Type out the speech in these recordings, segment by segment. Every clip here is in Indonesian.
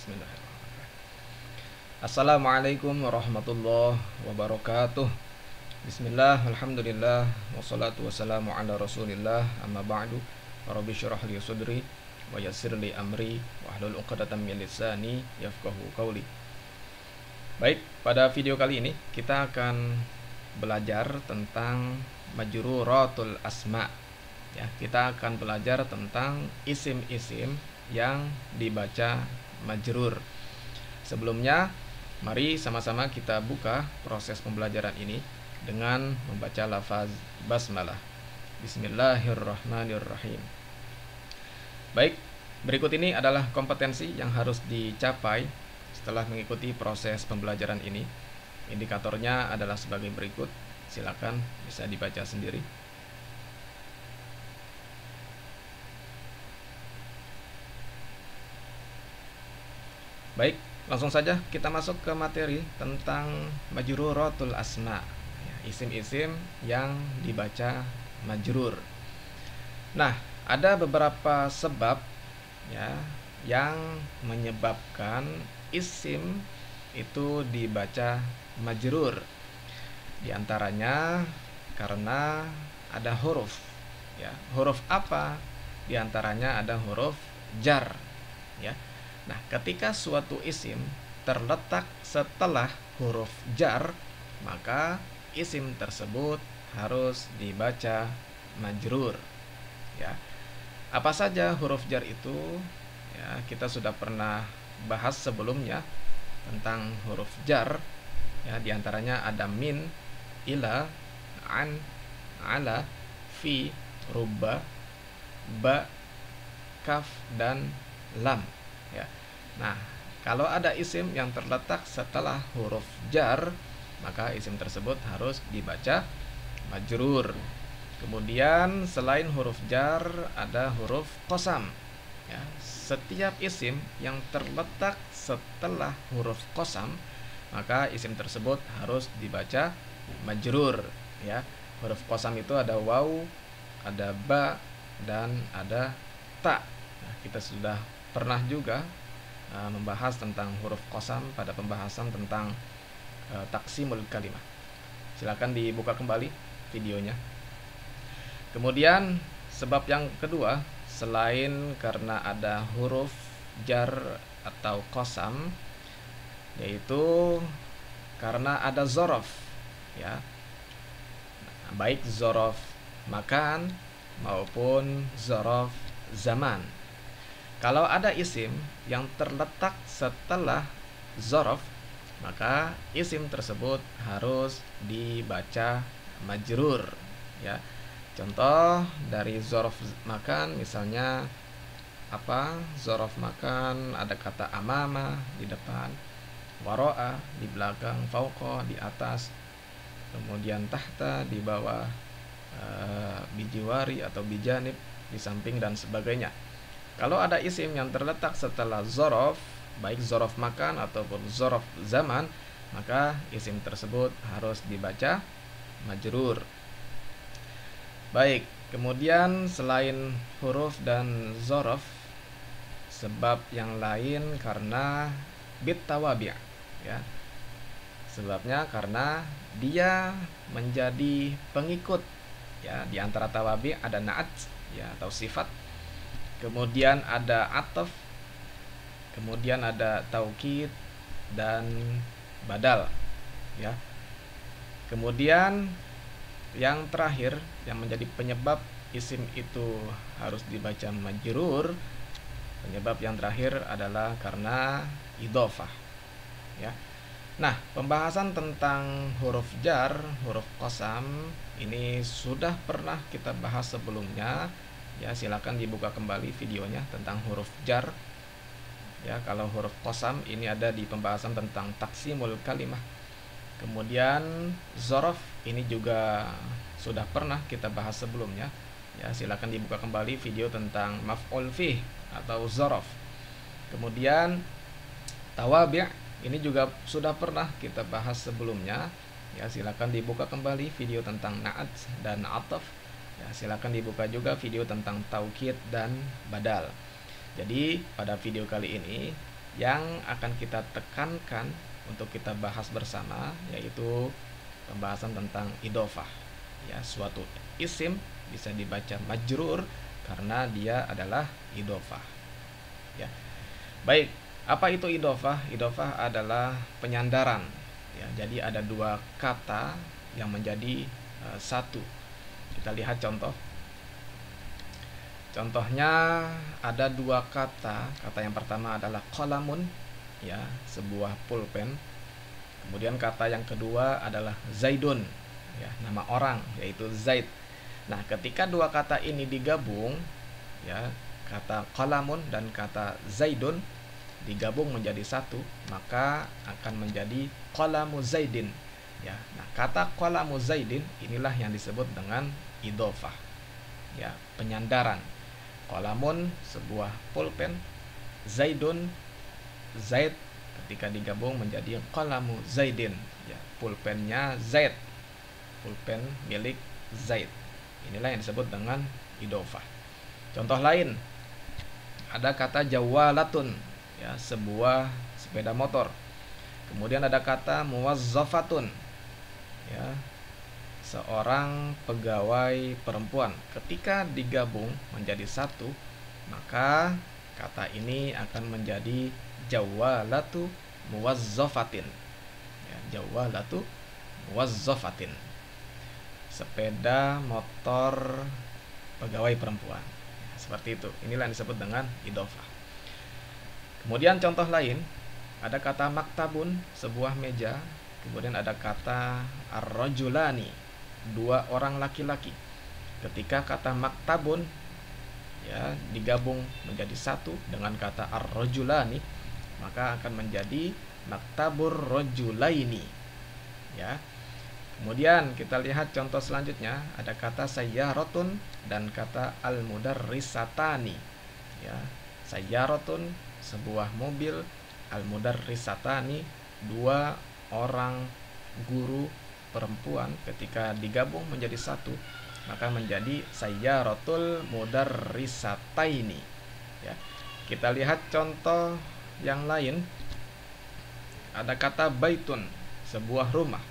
Bismillahirrahmanirrahim. Assalamualaikum warahmatullahi wabarakatuh. Bismillah, alhamdulillah, wassalatu wassalamu ala rasulillah, amma ba'du. Rabbi syrah li sudri wa yassir li amri wahlul 'uqdatam min lisani yafqahu qawli. Baik, pada video kali ini kita akan belajar tentang majruratul asma. Ya, kita akan belajar tentang isim-isim yang dibaca majrur. Sebelumnya, mari sama-sama kita buka proses pembelajaran ini dengan membaca lafaz basmalah. Bismillahirrahmanirrahim. Baik, berikut ini adalah kompetensi yang harus dicapai setelah mengikuti proses pembelajaran ini. Indikatornya adalah sebagai berikut. Silakan bisa dibaca sendiri. Baik, langsung saja kita masuk ke materi tentang majruratul asma, ya, isim-isim yang dibaca majrur. Nah, ada beberapa sebab ya yang menyebabkan isim itu dibaca majrur. Di antaranya karena ada huruf, ya. Huruf apa? Di antaranya ada huruf jar, ya. Nah, ketika suatu isim terletak setelah huruf jar, maka isim tersebut harus dibaca majrur. Ya. Apa saja huruf jar itu? Ya, kita sudah pernah bahas sebelumnya tentang huruf jar. Ya, di antaranya ada min, ila, an, ala, fi, rubba, ba, kaf, dan lam. Ya. Nah, kalau ada isim yang terletak setelah huruf jar, maka isim tersebut harus dibaca majrur. Kemudian selain huruf jar ada huruf qasam. Ya, setiap isim yang terletak setelah huruf qasam, maka isim tersebut harus dibaca majrur. Ya, huruf qasam itu ada waw, ada ba, dan ada ta. Nah, kita sudah pernah juga membahas tentang huruf qasam pada pembahasan tentang taksimul kalimah. Silakan dibuka kembali videonya. Kemudian sebab yang kedua, selain karena ada huruf jar atau qasam, yaitu karena ada zorof, ya, baik zorof makan maupun zorof zaman. Kalau ada isim yang terletak setelah zorof, maka isim tersebut harus dibaca majrur. Ya, contoh dari zorof makan, misalnya apa? Zorof makan ada kata amama di depan, waro'a di belakang, fauqa di atas, kemudian tahta di bawah, bijiwari atau bijanib di samping, dan sebagainya. Kalau ada isim yang terletak setelah zorof, baik zorof makan ataupun zorof zaman, maka isim tersebut harus dibaca majrur. Baik, kemudian selain huruf dan zorof, sebab yang lain karena bit tawabi', ya. Sebabnya karena dia menjadi pengikut, ya. Di antara tawabi' ada na'at, ya, atau sifat. Kemudian ada ataf, kemudian ada taukid dan badal, ya. Kemudian yang terakhir yang menjadi penyebab isim itu harus dibaca majrur, penyebab yang terakhir adalah karena idhofah, ya. Nah, pembahasan tentang huruf jar, huruf qasam ini sudah pernah kita bahas sebelumnya. Ya, silakan dibuka kembali videonya tentang huruf jar. Ya, kalau huruf qasam ini ada di pembahasan tentang taksimul kalimah. Kemudian zorof ini juga sudah pernah kita bahas sebelumnya. Ya, silakan dibuka kembali video tentang maf'ul fih atau zorof. Kemudian tawabi' ini juga sudah pernah kita bahas sebelumnya. Ya, silakan dibuka kembali video tentang na'at dan ataf. Ya, silakan dibuka juga video tentang taukid dan badal. Jadi pada video kali ini yang akan kita tekankan untuk kita bahas bersama, yaitu pembahasan tentang idhofah. Ya, suatu isim bisa dibaca majrur karena dia adalah idhofah. Ya. Baik, apa itu idhofah? Idhofah adalah penyandaran. Ya, jadi ada dua kata yang menjadi satu. Kita lihat contoh. Contohnya ada dua kata. Kata yang pertama adalah qalamun, ya, sebuah pulpen. Kemudian kata yang kedua adalah zaidun, ya, nama orang, yaitu Zaid. Nah, ketika dua kata ini digabung, ya, kata qalamun dan kata zaidun digabung menjadi satu, maka akan menjadi qalamu zaidin. Ya, nah, kata qalamu zaidin inilah yang disebut dengan idhofah. Ya, penyandaran. Qalamun sebuah pulpen, zaidun Zaid, ketika digabung menjadi qalamu zaidin. Ya, pulpennya Zaid, pulpen milik Zaid. Inilah yang disebut dengan idhofah. Contoh lain, ada kata jawalatun, ya, sebuah sepeda motor. Kemudian ada kata muwazzafatun, ya, seorang pegawai perempuan. Ketika digabung menjadi satu, maka kata ini akan menjadi jawalatu muwazzafatin. Ya, jawalatu muwazzafatin, sepeda motor pegawai perempuan. Ya, seperti itu. Inilah yang disebut dengan idhofah. Kemudian contoh lain, ada kata maktabun, sebuah meja. Kemudian ada kata ar-rajulani, dua orang laki-laki. Ketika kata maktabun, ya, digabung menjadi satu dengan kata ar-rajulani, maka akan menjadi maktabur rajulaini. Ya. Kemudian kita lihat contoh selanjutnya, ada kata sayyaratun dan kata al-mudarrisatani. Ya, sayyaratun sebuah mobil, al-mudarrisatani dua orang guru perempuan. Ketika digabung menjadi satu, maka menjadi sayyaratul mudarrisataini. Ya. Kita lihat contoh yang lain. Ada kata baitun, sebuah rumah.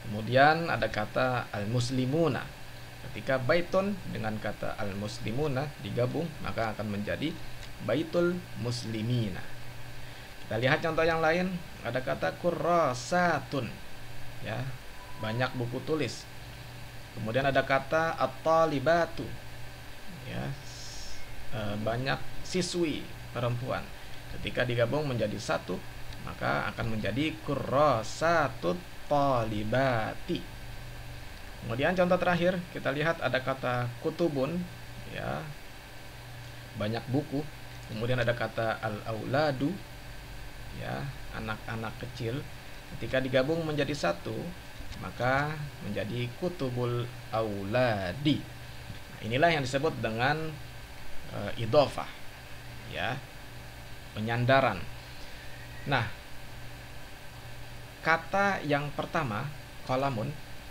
Kemudian ada kata al-muslimuna. Ketika baitun dengan kata al-muslimuna digabung, maka akan menjadi baitul muslimina. Kita lihat contoh yang lain, ada kata kurrasatun, ya, banyak buku tulis. Kemudian ada kata at-talibatu, ya, banyak siswi perempuan. Ketika digabung menjadi satu, maka akan menjadi kurrasatut talibati. Kemudian contoh terakhir, kita lihat ada kata kutubun, ya, banyak buku. Kemudian ada kata al-auladu, ya, anak-anak kecil. Ketika digabung menjadi satu, maka menjadi kutubul auladi. Inilah yang disebut dengan idhofah, ya, penyandaran. Nah, kata yang pertama qalamun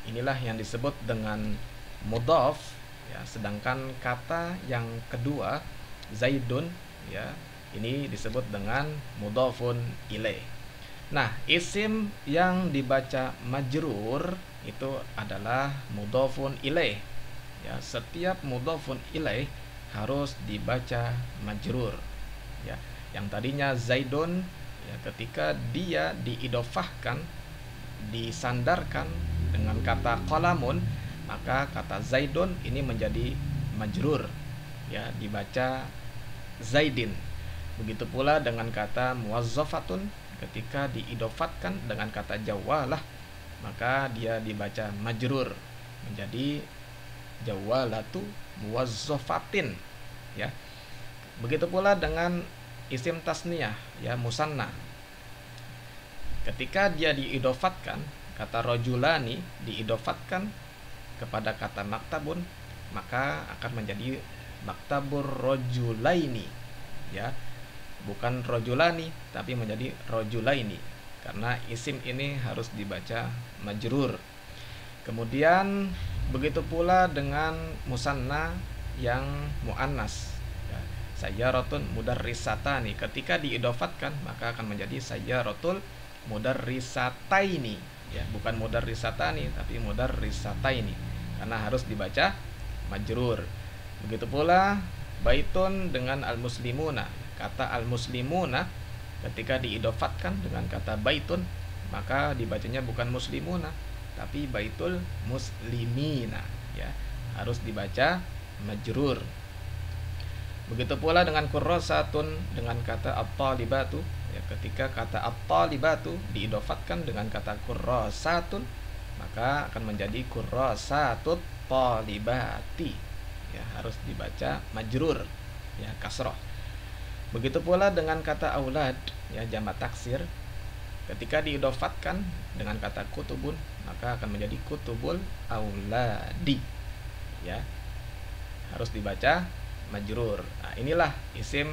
inilah yang disebut dengan mudhaf, ya, sedangkan kata yang kedua zaidun, ya, ini disebut dengan mudhafun ilaih. Nah, isim yang dibaca majrur itu adalah mudhafun ilaih. Ya, setiap mudhafun ilaih harus dibaca majrur. Ya, yang tadinya zaidun, ya, ketika dia diidhofahkan, disandarkan dengan kata qalamun, maka kata zaidun ini menjadi majrur, ya, dibaca zaidin. Begitu pula dengan kata muwazzafatun, ketika diidhofatkan dengan kata jawalah, maka dia dibaca majrur menjadi jawalatu muwazzafatin, ya. Begitu pula dengan isim tasniyah, ya, musanna. Ketika dia diidhofatkan, kata rajulani diidhofatkan kepada kata maktabun, maka akan menjadi maktabur rajulaini, ya, bukan rajulani tapi menjadi rajulaini, karena isim ini harus dibaca majrur. Kemudian begitu pula dengan musanna yang muannas, ya. sayyaratun mudarrisatani. Ketika diidofatkan maka akan menjadi sayyaratul mudarrisataini, ya, bukan mudarrisatani tapi mudarrisataini karena harus dibaca majrur. Begitu pula baitun dengan al-muslimuna. Kata al-muslimuna ketika diidofatkan dengan kata baitun maka dibacanya bukan muslimuna tapi baitul muslimina, ya, harus dibaca majrur. Begitu pula dengan kurrasatun dengan kata at-talibatu, ya, ketika kata at-talibatu diidofatkan dengan kata kurrasatun maka akan menjadi kurrasatut talibati, ya, harus dibaca majrur, ya, kasroh. Begitu pula dengan kata aulad, ya, jamak taksir, ketika diidofatkan dengan kata kutubun maka akan menjadi kutubul auladi, ya, harus dibaca majrur. Nah, inilah isim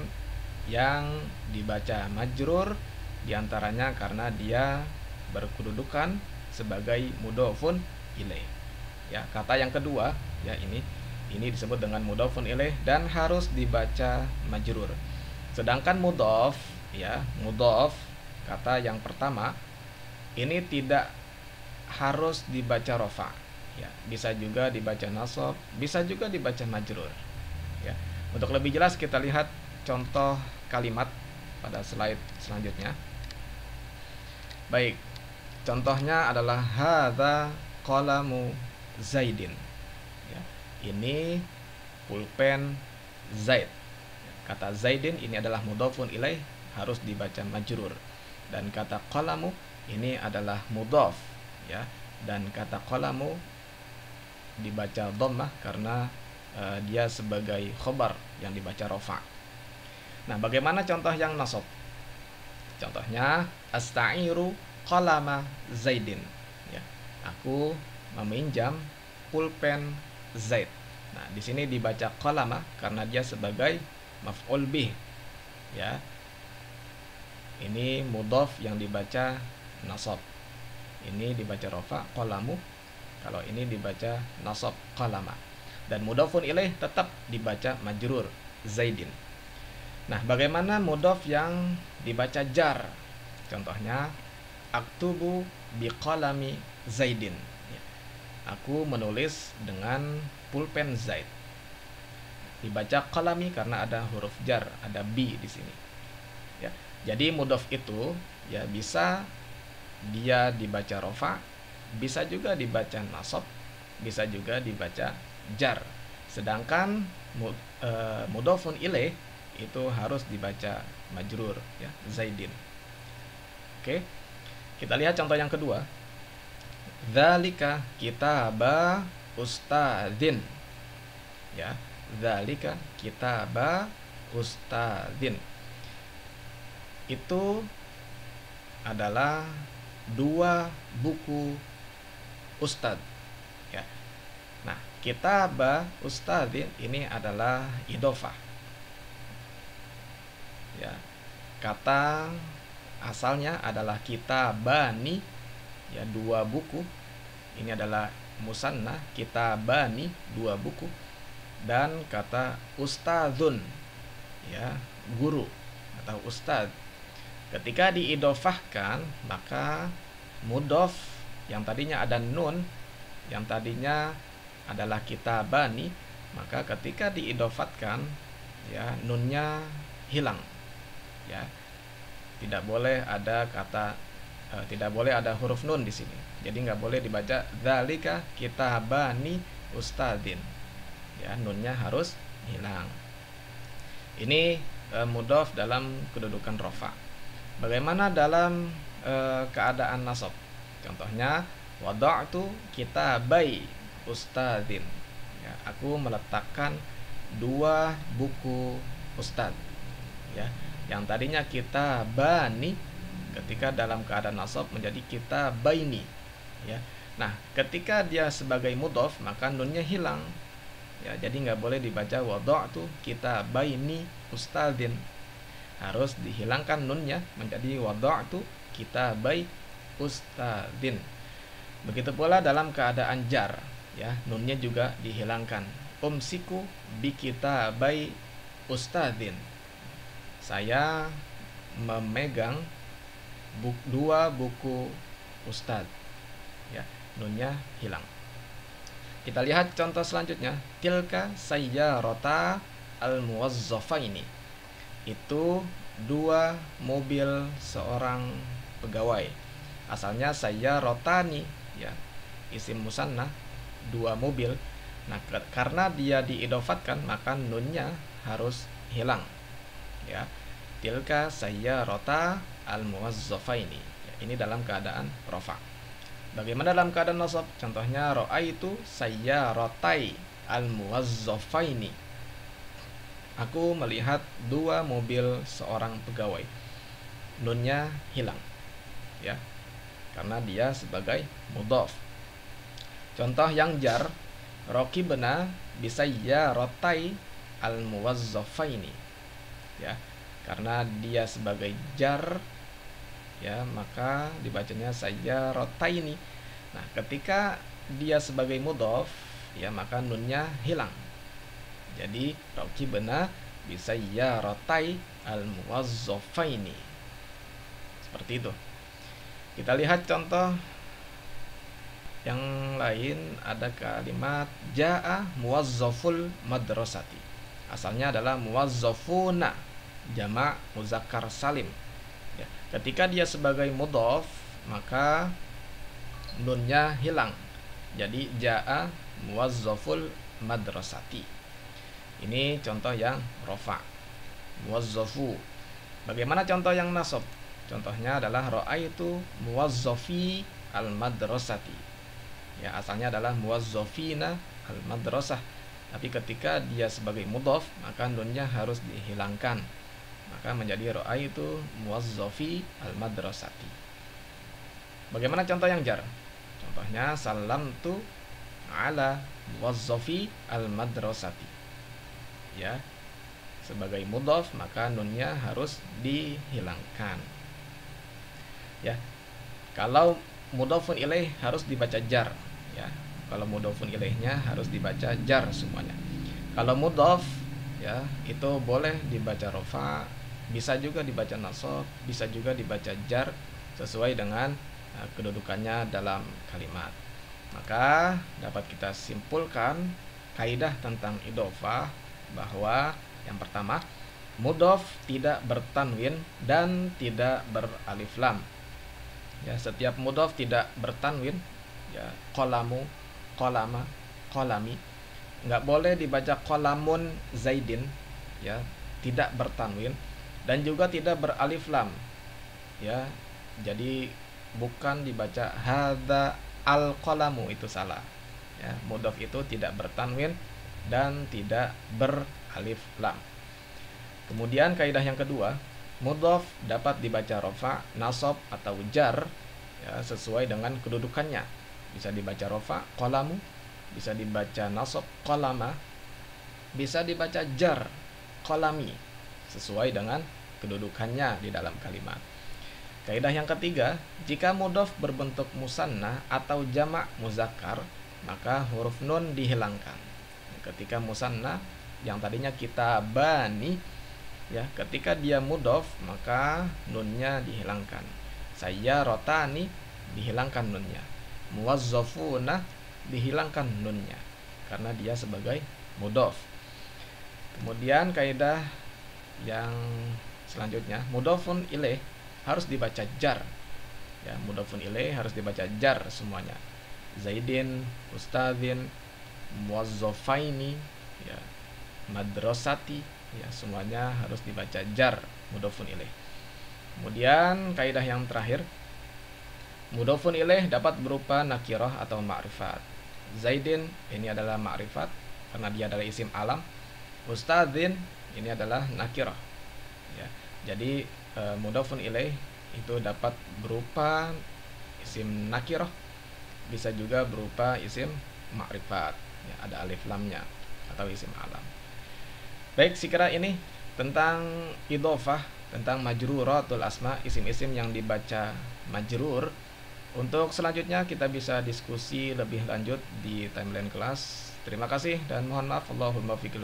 yang dibaca majrur, diantaranya karena dia berkedudukan sebagai mudhofun ilaih. Ya, kata yang kedua, ya, ini disebut dengan mudhofun ilaih dan harus dibaca majrur. Sedangkan mudhof, ya, mudhof kata yang pertama ini tidak harus dibaca rofa, ya, bisa juga dibaca nasab, bisa juga dibaca majrur, ya. Untuk lebih jelas kita lihat contoh kalimat pada slide selanjutnya. Baik, contohnya adalah hadza qalamu Zaidin, ya, ini pulpen Zaid. Kata Zaidin ini adalah mudhofun ilaih, harus dibaca majrur, dan kata qalamu ini adalah mudhaf, ya, dan kata qalamu dibaca dhammah karena dia sebagai khobar yang dibaca rofa. Nah, bagaimana contoh yang nasab? Contohnya asta'iru qalama Zaidin, ya, aku meminjam pulpen Zaid. Nah, di sini dibaca qalama karena dia sebagai maf'ul bih, ya. Ini mudhaf yang dibaca nasab. Ini dibaca rofa qalamu, kalau ini dibaca nasab qalama. Dan mudhafun ilaih tetap dibaca majrur Zaidin. Nah, bagaimana mudhaf yang dibaca jar? Contohnya aktubu biqalami Zaidin, ya, aku menulis dengan pulpen Zaid. Dibaca qalami karena ada huruf jar, ada bi di sini, ya. Jadi mudhaf itu, ya, bisa dia dibaca rofa, bisa juga dibaca nasab, bisa juga dibaca jar. Sedangkan mudhafun ilaih itu harus dibaca majrur, ya, Zaidin. Oke. Kita lihat contoh yang kedua. Dzalika kitaba ustadzin, ya, dzalika kitaba ustadzin. Itu adalah dua buku ustadz, ya. Nah, kitaba ustadzin ini adalah idhofah, ya. Kata asalnya adalah kitabani, ya, dua buku. Ini adalah musanna, kitabani, dua buku. Dan kata ustadzun, ya, guru atau ustadz. Ketika diidhofahkan maka mudhof yang tadinya ada nun, yang tadinya adalah kitabani, maka ketika diidhofatkan, ya, nunnya hilang, ya. Tidak boleh ada kata tidak boleh ada huruf nun di sini. Jadi nggak boleh dibaca dzalika kitabani ustadzin, ya, nunnya harus hilang. Ini mudhof dalam kedudukan rofa. Bagaimana dalam keadaan nasab? Contohnya wada'tu kitabai ustadzin, ya, aku meletakkan dua buku ustadz, ya. Yang tadinya kita bani, ketika dalam keadaan nasab menjadi kita baini, ya. Nah, ketika dia sebagai mudhof maka nunnya hilang, ya, jadi nggak boleh dibaca wada'tu kita baini ustadzin, harus dihilangkan nunnya menjadi wada'tu kita bai ustadzin. Begitu pula dalam keadaan jar, ya, nunnya juga dihilangkan. Umsiku bi kita bai ustadzin. Saya memegang dua buku ustadz. Ya, nunnya hilang. Kita lihat contoh selanjutnya. Tilka sayyarata al-muwazzafaini. Itu dua mobil seorang pegawai. Asalnya sayyarotani, ya, isim musanna, dua mobil. Nah, karena dia diidofatkan maka nunnya harus hilang. Ya, tilka sayyarata al-muwazzafaini. Ya, ini dalam keadaan rafa. Bagaimana dalam keadaan nasab? Contohnya ra'aitu sayyaratai al-muwazzafaini. Aku melihat dua mobil seorang pegawai. Nunnya hilang. Ya, karena dia sebagai mudhaf. Contoh yang jar, raqibna bisayyaratai al-muwazzafaini. Ya, karena dia sebagai jar, ya, maka dibacanya sayyarataini. Nah, ketika dia sebagai mudhaf, ya, maka nunnya hilang. Jadi raqibna bisayyaratai al-muwazzafaini. Seperti itu. Kita lihat contoh yang lain. Ada kalimat jaa muwazzaful madrasati. Asalnya adalah muwazzafuna, jamak muzakkar salim. Ya, ketika dia sebagai mudhaf maka nunnya hilang. Jadi jaa muwazzaful madrasati. Ini contoh yang rafa, muwazzafu. Bagaimana contoh yang nasab? Contohnya adalah ra'aitu muwazzafi al-madrasati. Ya, asalnya adalah muwazzafina al-madrasah. Tapi ketika dia sebagai mudhaf maka nunnya harus dihilangkan. Maka menjadi ra'aitu muwazzafi al-madrasati. Bagaimana contoh yang jar? Contohnya salamtu ala muwazzafi al-madrasati. Ya, sebagai mudhaf maka nunnya harus dihilangkan. Ya, kalau mudhafun ilaih harus dibaca jar. Ya, kalau mudhafun ilaihnya harus dibaca jar semuanya. Kalau mudhaf, ya, itu boleh dibaca rafa, bisa juga dibaca nasab, bisa juga dibaca jar sesuai dengan kedudukannya dalam kalimat. Maka dapat kita simpulkan kaidah tentang idhofah bahwa yang pertama, mudhaf tidak bertanwin dan tidak beralif lam. Ya, setiap mudhaf tidak bertanwin, ya, qalamu, qalama, qalami. Enggak boleh dibaca qalamun zaidin, ya, tidak bertanwin, dan juga tidak beralif lam. Ya, jadi bukan dibaca hadza al-qalamu, itu salah. Ya, mudhaf itu tidak bertanwin dan tidak beralif lam. Kemudian kaidah yang kedua, mudhaf dapat dibaca rafa, nasab atau jar, ya, sesuai dengan kedudukannya. Bisa dibaca rafa, qalamu, bisa dibaca nasab, qalama, bisa dibaca jar, qalami, sesuai dengan kedudukannya di dalam kalimat. Kaidah yang ketiga, jika mudhaf berbentuk musanna atau jamak muzakkar, maka huruf nun dihilangkan. Ketika musanna yang tadinya kita bani, ya, ketika dia mudhaf maka nunnya dihilangkan. Sayyarotani dihilangkan nunnya. Muwazzafuna dihilangkan nunnya karena dia sebagai mudhaf. Kemudian kaidah yang selanjutnya, mudhafun ilaih harus dibaca jar. Ya, mudhafun ilaih harus dibaca jar semuanya. Zaidin, ustadzin, muwazzafaini, ya, madrasati, ya, semuanya harus dibaca jar mudhafun ilaih. Kemudian kaidah yang terakhir, mudhafun ilaih dapat berupa nakirah atau ma'rifat. Zaidin ini adalah ma'rifat karena dia adalah isim alam. Ustadzin ini adalah nakirah. Ya, jadi mudhafun ilaih itu dapat berupa isim nakirah, bisa juga berupa isim ma'rifat, ya, ada alif lamnya atau isim alam. Baik, sekira ini tentang idhofah, tentang majruratul asma, isim-isim yang dibaca majrur. Untuk selanjutnya kita bisa diskusi lebih lanjut di timeline kelas. Terima kasih dan mohon maaf. Allahumma fiqh.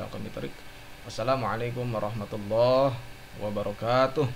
Wassalamualaikum warahmatullahi wabarakatuh.